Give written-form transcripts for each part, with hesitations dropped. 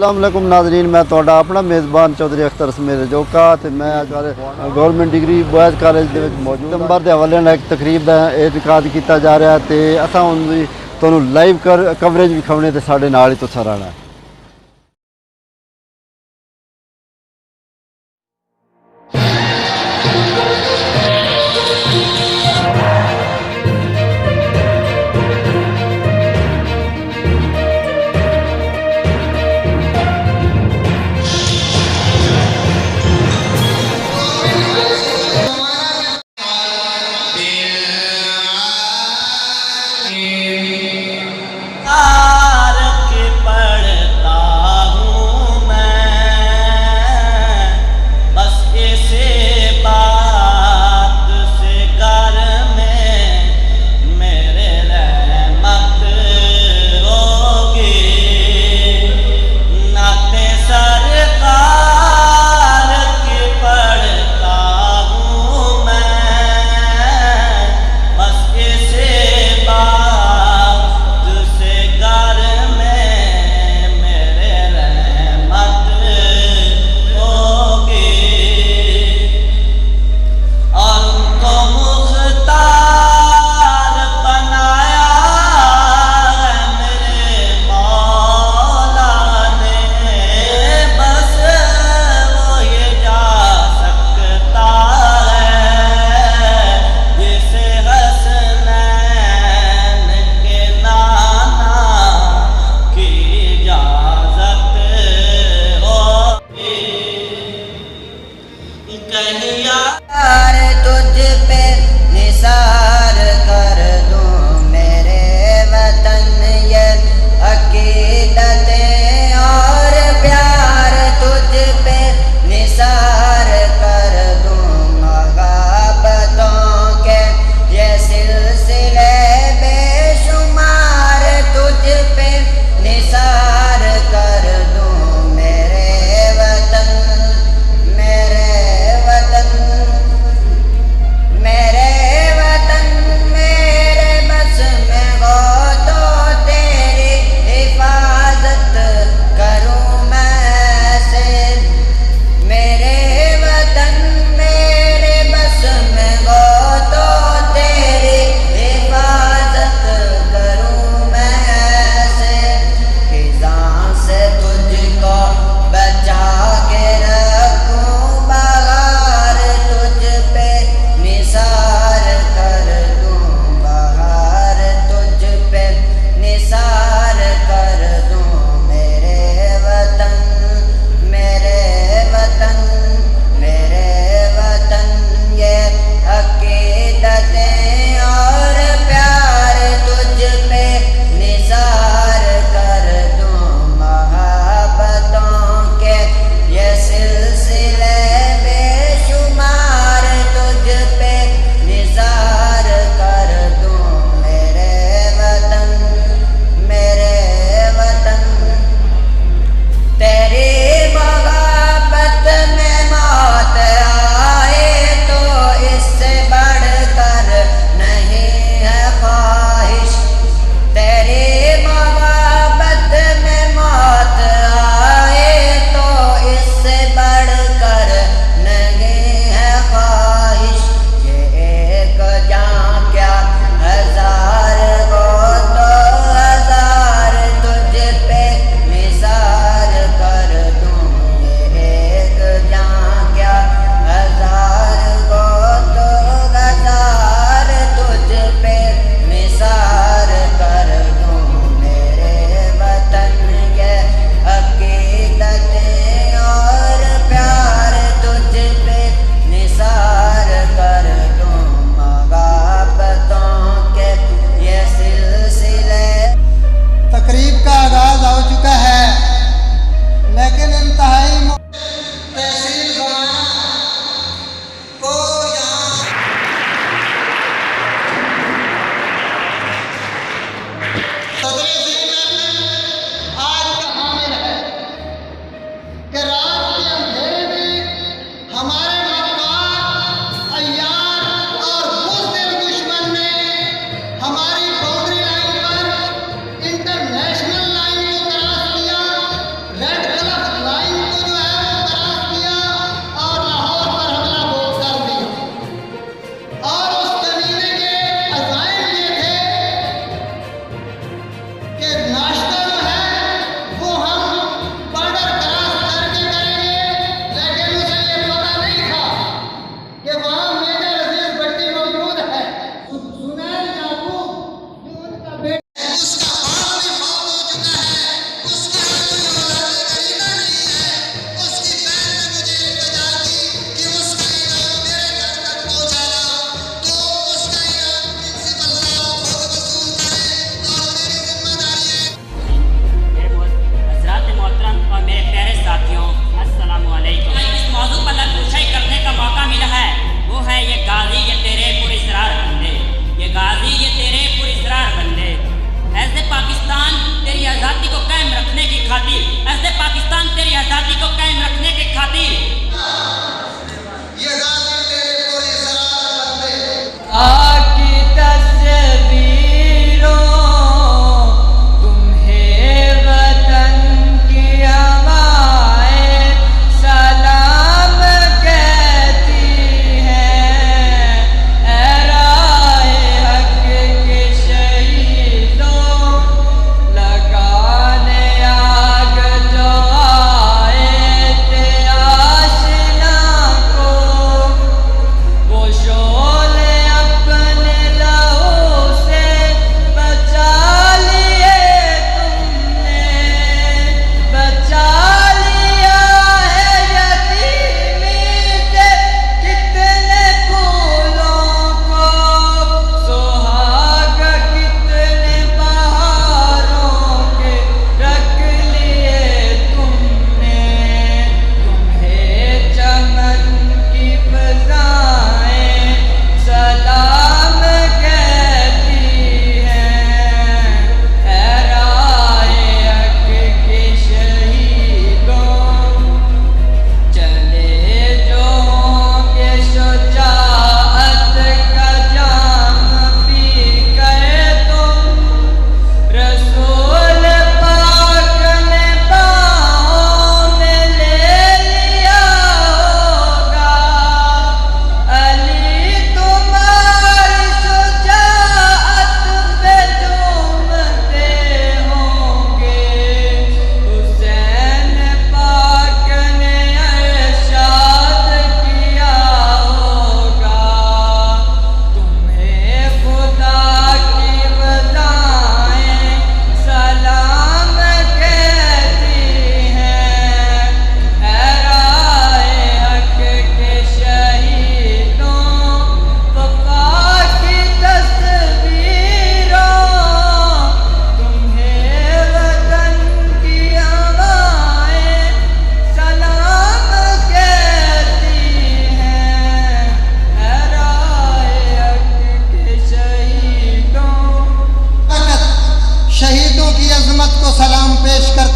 अस्सलाम वालेकुम नाज़रीन, मैं तुहाडा अपना मेज़बान चौधरी अख्तर इसमें रजोका ते मैं गवर्नमेंट डिग्री बॉयज़ कॉलेज दे विच मौजूद नंबर के हवाले नाल एक तकरीब का इनकाद किया जा रहा है तो असां उनकी तुहानूं लाइव कवरेज विखाउने ते साडे नाल ही तुसां रहना है। तारक पढ़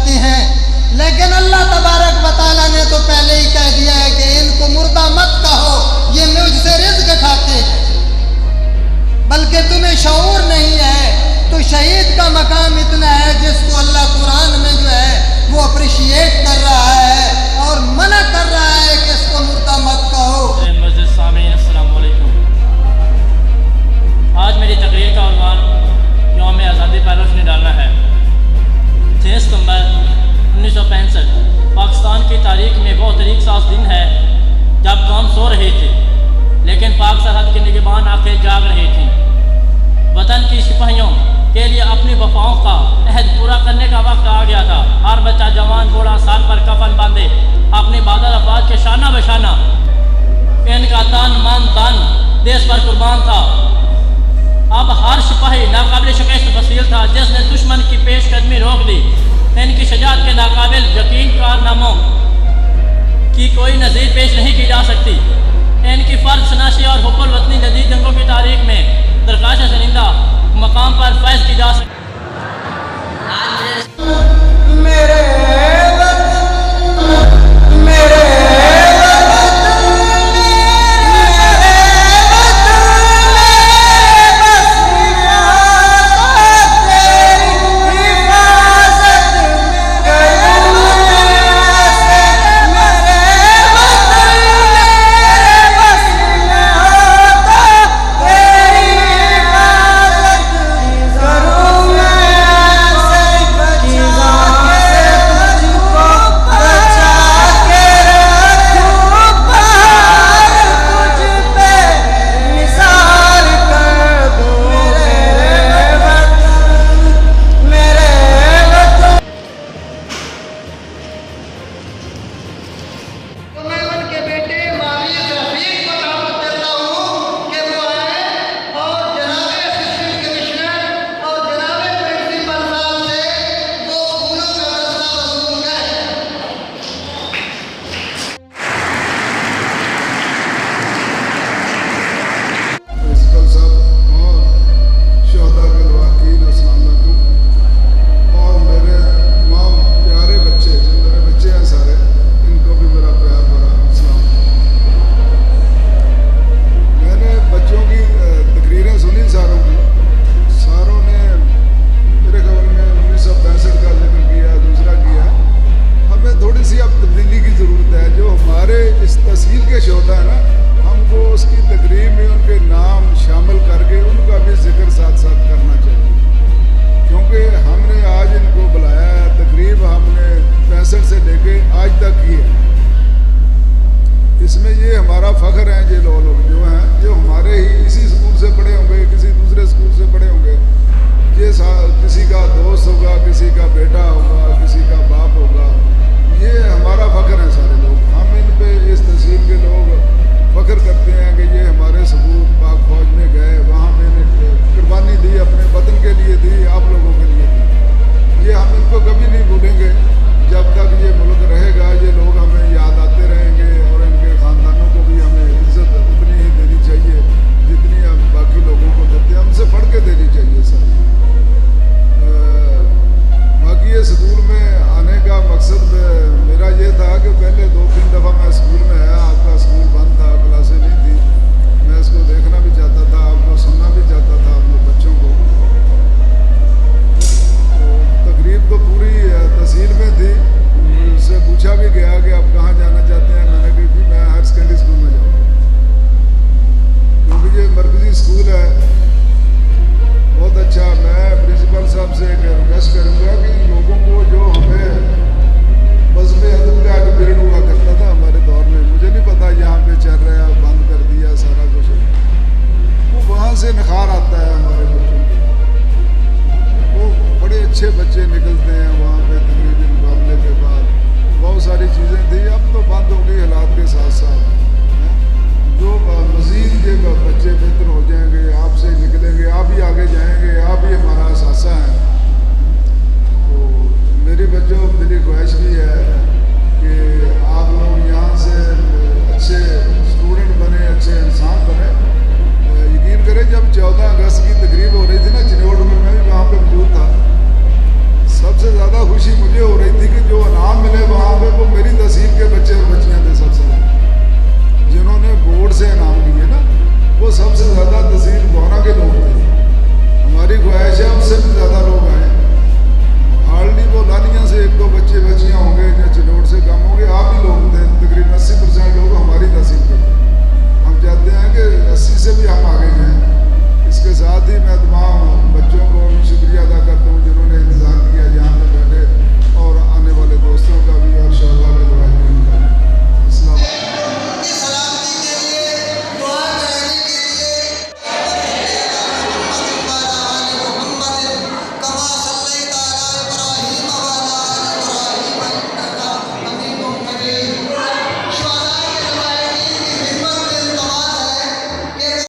लगती हैं, लेकिन अल्लाह तबारक व तआला ने तो पहले ही कह दिया है कि इनको मुर्दा मत कहो, ये मुझसे रिज़्क खाते हैं, बल्कि तुम्हें शऊर नहीं है। तो शहीद का मकाम इतना है जिसको अल्लाह कुरान में जो है वो अप्रिशिएट कर रहा है और मना कर रहा है कि इसको मुर्दा मत कहो। मस्जिद सामीन अस्सलाम वालेकुम। आज मेरी तकरीर का उन्वान यौम आज़ादी पर रोशनी डालना है। 6 सितंबर 1965 पाकिस्तान की तारीख में वो तरीक साज दिन है जब कौम सो रही थी, लेकिन पाक सरहद की निगहबान आंखें जाग रही थी। वतन की सिपाहियों के लिए अपनी वफाओं का अहद पूरा करने का वक्त आ गया था। हर बच्चा, जवान, बूढ़ा साल पर कफन बांधे अपनी बहादुर अफवाज के शाना बशाना इनका तन मन धन देश पर कुर्बान था। अब हर सिपाही नाकाबिल शिकस्त वसील था जिसने दुश्मन की पेशकदमी रोक दी। इनकी शजाअत के नाकाबिल यकीन कारनामों की कोई नज़ीर पेश नहीं की जा सकती। इनकी फ़र्द शनासी और हुब्बुल वतनी जदीद जंगों की तारीख में दरखास्त शनिंदा मकाम पर फैज़ की जा सकती।